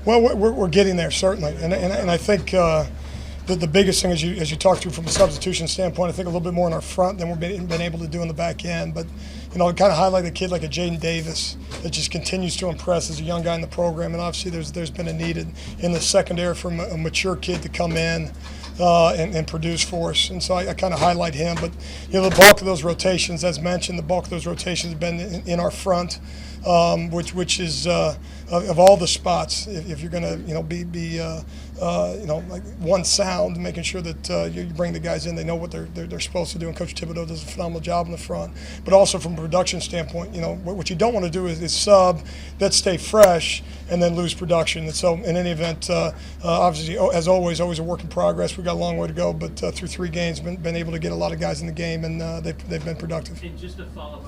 Well, we're getting there, certainly. And I think the biggest thing as you talk through from a substitution standpoint, I think a little bit more in our front than we've been able to do in the back end. But, kind of highlight a kid like a Jaden Davis that just continues to impress as a young guy in the program. And obviously there's been a need in the secondary for a mature kid to come in and produce for us. And so I kind of highlight him. But, the bulk of those rotations, as mentioned, the bulk of those rotations have been in our front, which is of all the spots, if you're going to, be like one sound, making sure that you bring the guys in, they know what they're supposed to do. And Coach Thibodeau does a phenomenal job in the front. But also from a production standpoint, what you don't want to do is sub that stay fresh and then lose production. And so in any event, obviously, as always a work in progress. We've got a long way to go, but through 3 games, been able to get a lot of guys in the game, and they've been productive. And just to follow up,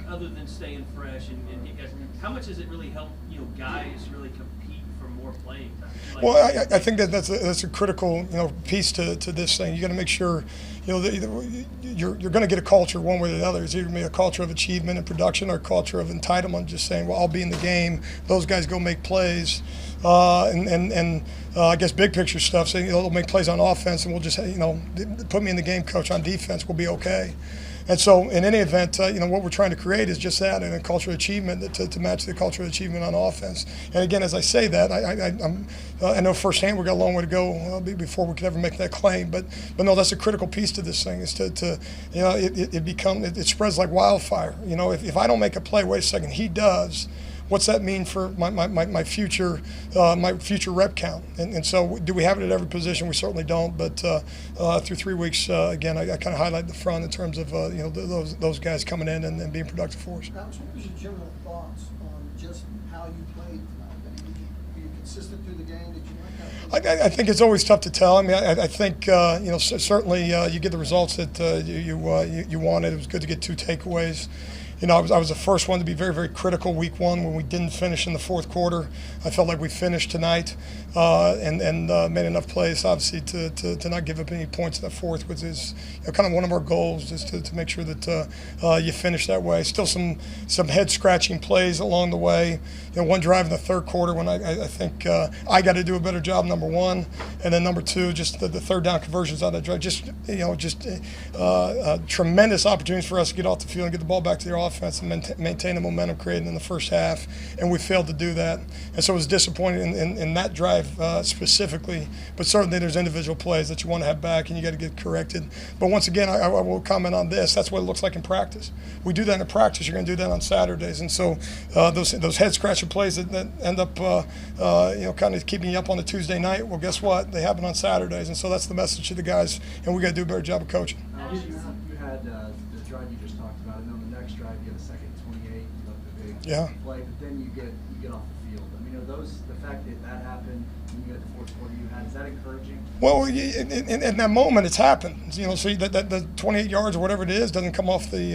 other than staying fresh and you guys, how much does it really help, guys really compete for more playing time? Well, I think that's a critical piece to this thing. You got to make sure you're going to get a culture one way or the other. It's either going to be a culture of achievement and production or a culture of entitlement. Just saying, well, I'll be in the game. Those guys go make plays, and I guess big picture stuff. Saying they'll make plays on offense, and we'll just put me in the game, coach. On defense, we'll be okay. And so, in any event, what we're trying to create is just that, and a culture of achievement to match the culture of achievement on offense. And again, as I say that, I know firsthand we've got a long way to go before we can ever make that claim. But no, that's a critical piece to this thing. Is it spreads like wildfire. If I don't make a play, wait a second, he does. What's that mean for my future rep count? And so, do we have it at every position? We certainly don't. But through 3 weeks, again, I kind of highlight the front in terms of those guys coming in and being productive for us. Alex, what was your general thoughts on just how you played tonight? Were you consistent through the game? Did you like that? I think it's always tough to tell. I think certainly you get the results that you wanted. It was good to get 2 takeaways. I was the first one to be very, very critical week 1 when we didn't finish in the fourth quarter. I felt like we finished tonight and made enough plays, obviously, to not give up any points in the fourth, which is kind of one of our goals, is to make sure that you finish that way. Still some head-scratching plays along the way. One drive in the third quarter when I think I got to do a better job, number 1, and then number 2, just the third down conversions on that drive. Just tremendous opportunities for us to get off the field and get the ball back to their offense and maintain the momentum created in the first half, and we failed to do that. And so it was disappointing in that drive specifically, but certainly there's individual plays that you want to have back and you got to get corrected. But once again, I will comment on this. That's what it looks like in practice. We do that in practice. You're going to do that on Saturdays. And so those head-scratcher plays that end up kind of keeping you up on a Tuesday night, well, guess what? They happen on Saturdays. And so that's the message to the guys, and we got to do a better job of coaching. You had the drive you just talked about, and on the next drive you get a second 28, you left a big play, but then you get off the field. Are the fact that happened when you had the fourth quarter you had, is that encouraging? Well, in that moment, it's happened. So that the 28 yards or whatever it is doesn't come off the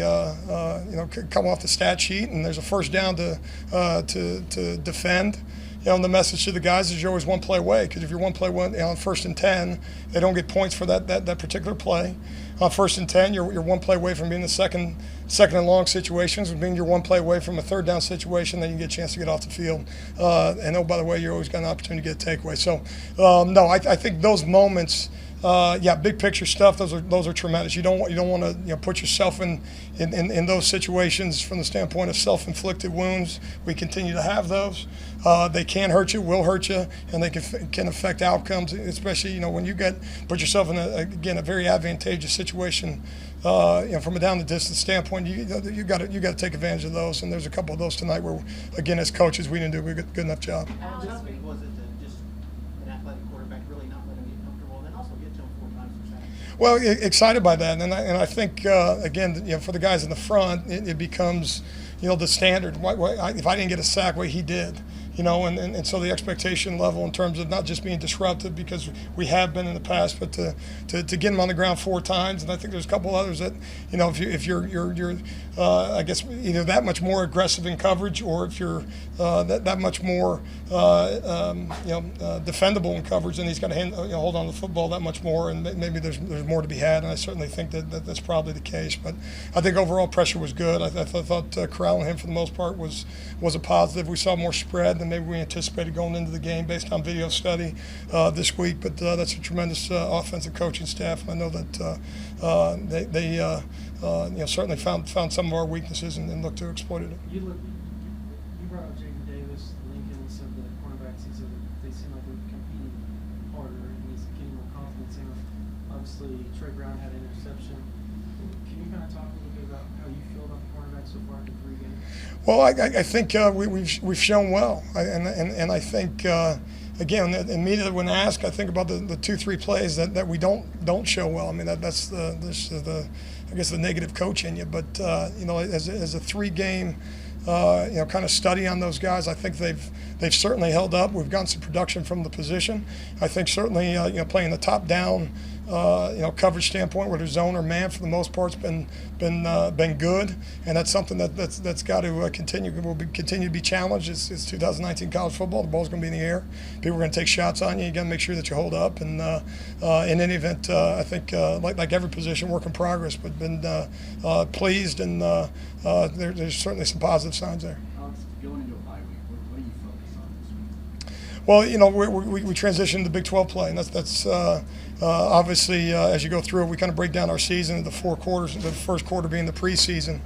stat sheet, and there's a first down to defend. The message to the guys is you're always one play away, because if you're one play away on 1st and 10, they don't get points for that particular play. On 1st and 10, you're one play away from being the second and long situations, which means you're one play away from a third down situation, then you get a chance to get off the field. And by the way, you're always got an opportunity to get a takeaway. So, no, I think those moments. Big picture stuff. Those are tremendous. You don't want to put yourself in those situations from the standpoint of self-inflicted wounds. We continue to have those. They can hurt you, will hurt you, and they can affect outcomes. Especially when you put yourself in a very advantageous situation. From a down the distance standpoint, you got to take advantage of those. And there's a couple of those tonight where, again, as coaches, we didn't do a good enough job. How big was it to just an athletic quarterback really not let him get comfortable, and then also get to him 4 times for sacks? Well, excited by that, and I think again, for the guys in the front, it becomes the standard. If I didn't get a sack, he did. And so the expectation level in terms of not just being disruptive, because we have been in the past, but to get him on the ground 4 times, and I think there's a couple others that if you're I guess either that much more aggressive in coverage, or if you're that much more defendable in coverage, then he's got to hold on to the football that much more, and maybe there's more to be had, and I certainly think that's probably the case. But I think overall pressure was good. I thought corralling him for the most part was a positive. We saw more spread than maybe we anticipated going into the game based on video study this week. But that's a tremendous offensive coaching staff, and I know that they certainly found some of our weaknesses and look to exploit it. You brought up Jaden Davis, Lincoln, and said the cornerbacks. He said that they seem like they're competing harder, and he's getting more confidence in them. Obviously, Trey Brown had an interception. Can you kind of talk a little bit about how you feel about the cornerbacks so far in the 3 games? Well, I think we've shown well, and I think again, immediately when asked, I think about the 2-3 plays that we don't show well. I mean that's the I guess the negative coach in you, but as a 3-game kind of study on those guys, I think they've certainly held up. We've gotten some production from the position. I think certainly playing the top down coverage standpoint, whether zone or man, for the most part, has been good, and that's something that's got to continue. Will continue to be challenged. It's 2019 college football. The ball's going to be in the air. People are going to take shots on you. You got to make sure that you hold up. And in any event, I think like every position, work in progress, but been pleased, and there's certainly some positive signs there. Alex, going into a bye week, what do you focus on this week? Well, we transitioned to Big 12 play, and that's obviously as you go through it, we kind of break down our season into 4 quarters. The first quarter being the preseason,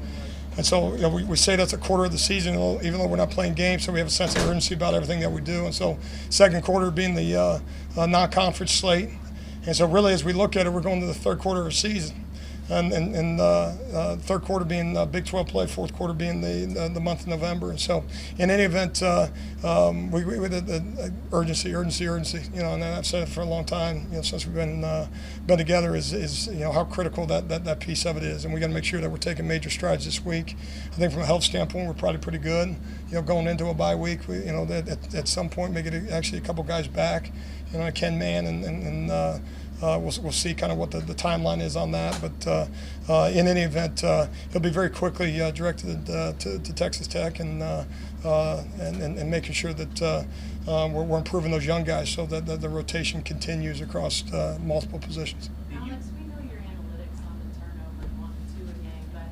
and so we say that's a quarter of the season, even though we're not playing games, so we have a sense of urgency about everything that we do. And so second quarter being the non-conference slate, and so really as we look at it, we're going to the third quarter of the season. And third quarter being Big 12 play, fourth quarter being the month of November. And so, in any event, we the urgency. And I've said it for a long time. Since we've been together, is how critical that piece of it is. And we got to make sure that we're taking major strides this week. I think from a health standpoint, we're probably pretty good. Going into a bye week, we, at some point, make it actually a couple guys back. Ken Mann and we'll see kind of what the timeline is on that, but in any event, he'll be very quickly directed to Texas Tech and making sure that we're improving those young guys so that the rotation continues across multiple positions. Alex, we know your analytics on the turnovers, 1 and 2 a game, but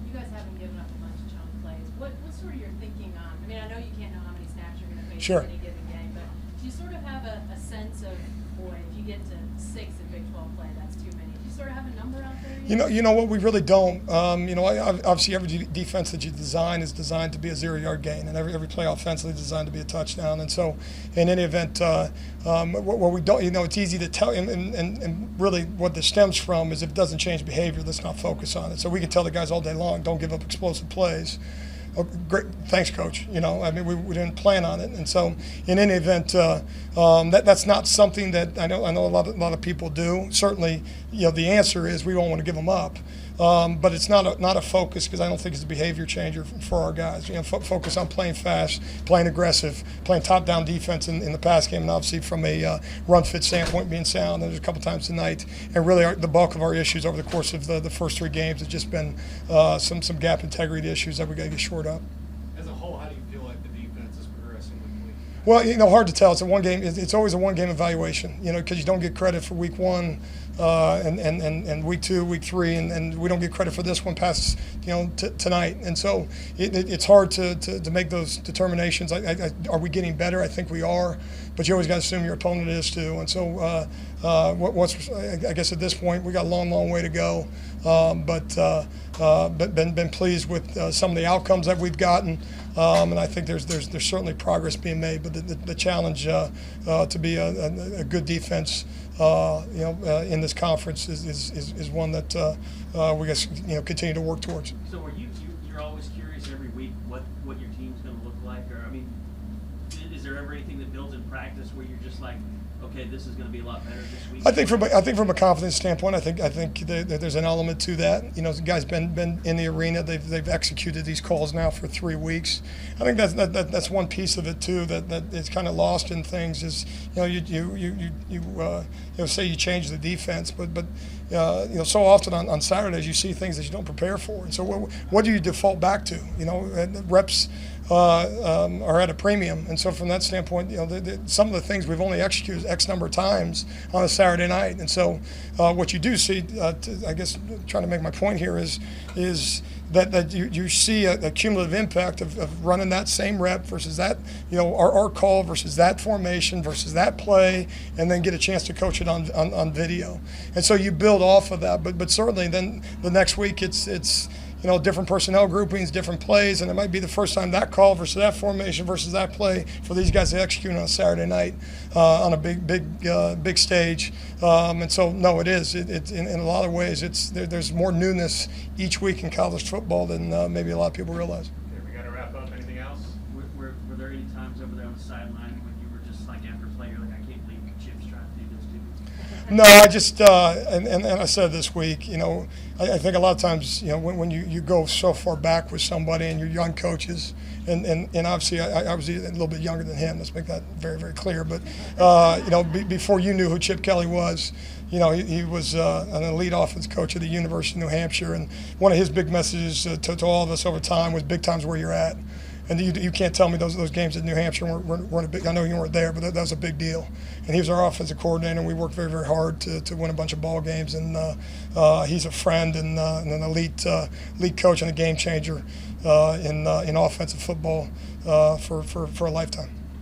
you guys haven't given up a bunch of chunk plays. What's sort of your thinking on? I mean, I know you can't know how many snaps you're going to face Sure. in any given game, but do you sort of have a sense of, boy, if you get to 6 in Big 12 play, that's too many? Do you sort of have a number out there? You know what, we really don't. Obviously every defense that you design is designed to be a 0-yard gain, and every play offensively is designed to be a touchdown. And so, in any event, what we don't, it's easy to tell, and really what this stems from is if it doesn't change behavior, let's not focus on it. So we can tell the guys all day long, don't give up explosive plays. Oh, great, thanks, Coach. We didn't plan on it, and so in any event, that's not something that I know a lot of people do. Certainly, the answer is we don't want to give them up, but it's not a focus because I don't think it's a behavior changer for our guys. Focus on playing fast, playing aggressive, playing top-down defense in the pass game, and obviously from a run fit standpoint, being sound. There's a couple times tonight, and really the bulk of our issues over the course of the first 3 games has just been some gap integrity issues that we got to get short up. As a whole, how do you feel like the defense is progressing weekly? Well, hard to tell. It's a one game. It's always a one-game evaluation. Because you don't get credit for week 1, and week 2, week 3, and we don't get credit for this one past tonight. And so it's hard to make those determinations. Are we getting better? I think we are, but you always got to assume your opponent is too. And so I guess at this point we got a long way to go. But been pleased with some of the outcomes that we've gotten, and I think there's certainly progress being made. But the challenge to be a good defense, in this conference is one that we guess continue to work towards. So are you're always curious every week what your team's going to look like, or is there ever anything that builds in practice where you're just like, okay, this is going to be a lot better this week? I think from a confidence standpoint, I think there's an element to that. The guys been in the arena. They've executed these calls now for 3 weeks. I think that's one piece of it too that is kind of lost in things. Is you say you change the defense, but so often on Saturdays you see things that you don't prepare for, and so what do you default back to? Reps are at a premium, and so from that standpoint, some of the things we've only executed X number of times on a Saturday night, and so what you do see, I guess trying to make my point here is that you see a cumulative impact of running that same rep versus that, our call versus that formation versus that play, and then get a chance to coach it on video. And so you build off of that. But certainly then the next week it's different personnel groupings, different plays, and it might be the first time that call versus that formation versus that play for these guys to execute on a Saturday night on a big stage. And so, no, it is. It's in a lot of ways, there's more newness each week in college football than maybe a lot of people realize. Okay, we got to wrap up. Anything else? Were there any times over there on the sideline when you were just like after play, you're like, I can't believe Chip's trying to do this to me? No, I just and I said this week, I think a lot of times, when you go so far back with somebody and you're young coaches, and obviously I was a little bit younger than him. Let's make that very, very clear. But before you knew who Chip Kelly was, he was an elite offense coach at the University of New Hampshire, and one of his big messages to all of us over time was big time's where you're at. And you can't tell me those games at New Hampshire weren't a big. I know you weren't there, but that was a big deal. And he was our offensive coordinator, and we worked very, very hard to win a bunch of ball games. And he's a friend and an elite coach and a game changer in offensive football for a lifetime.